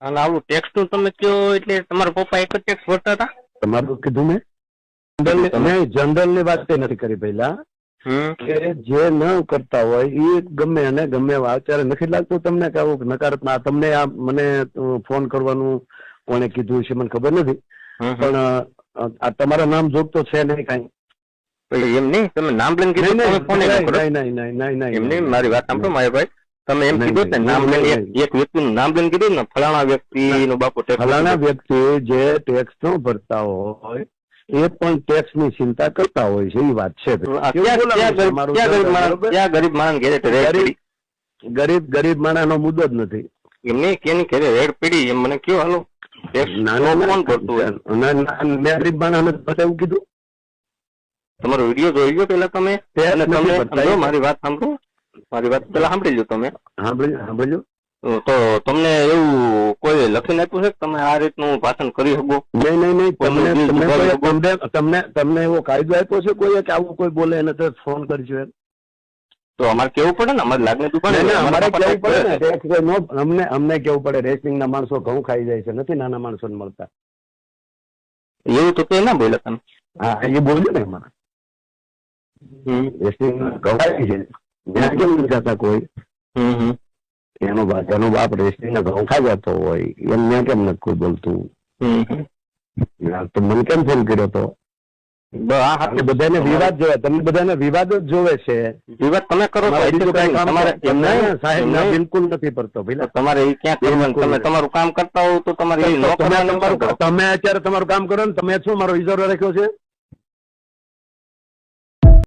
અને આવું ટેક્સ નું તમે કયો એટલે તમારા પપ્પા એક જ ટેક્સ ભરતા હતા? તમારું કીધું મેં જનરલ ની વાત નથી કરી પહેલા કે જે ન કરતા હોય એ ગમે અને ગમે અત્યારે નથી લાગતું તમને કે આવું નકારાત્મક તમને આ મને ફોન કરવાનું કોને કીધું છે મને ખબર નથી પણ આ તમારા નામ જોગતો છે નહીં કાંઈ એમ નહીં તમે નામ લઈને કીધું એમ નહીં મારી વાત સાંભળો મારી ભાઈ તમે એમ કીધું ને નામ લઈને એક વ્યક્તિનું નામ લઈને કીધું ને ફલાણા વ્યક્તિ નો બાપુ ફલાણા વ્યક્તિ જે ટેક્સ ન ભરતા હોય એ પણ ટેક્સ ની ચિંતા કરતા હોય છે એ વાત છે ગરીબ માણસ નો મુદ્દો જ નથી એમને કેની ઘરે રેડ પડી એમ મને કયો હાલો ગરીબ માણસ એવું કીધું તમારો વિડીયો જોઈ ગયો પેલા તમે મારી વાત સાંભળો મારી વાત પેલા સાંભળી લો તમે સાંભળજો તો તમને એવું કોઈ લખીને આપ્યું છે કે તમે આ રીતનું ભાષણ કરી શકો? નહીં તમને એવો કાયદો આપ્યો છે કોઈ કે આવું કોઈ બોલે એને તો ફોન કરજો એમ? તો અમારે કેવું પડે ને અમારે લાગણી દુકાન અમને કેવું પડે રેસિંગ ના માણસો ઘઉં ખાઈ જાય છે નથી નાના માણસો ને મળતા એવું તો ના બોલે તમે? હા એ બોલ્યું ને અમારે રેસિંગ ઘઉં ખાઈ છે ત્યાં કેમ નથી જતા કોઈ એનો બાપ રેસિંગ ના ઘઉં ખાઈ જતો હોય એમ ત્યાં કેમ નથી કોઈ બોલતું? તો મને કેમ ફોન કર્યો તો? બધાને વિવાદ જોવે તમે બધાને વિવાદ જ જોવે છે વિવાદ તમે કરો સાહેબ બિલકુલ નથી પડતો તમારે ક્યાં તમે તમારું કામ કરતા હોવ તો તમારે તમે અત્યારે તમારું કામ કરો ને તમે શું મારો રિઝર્વ રાખ્યો છે?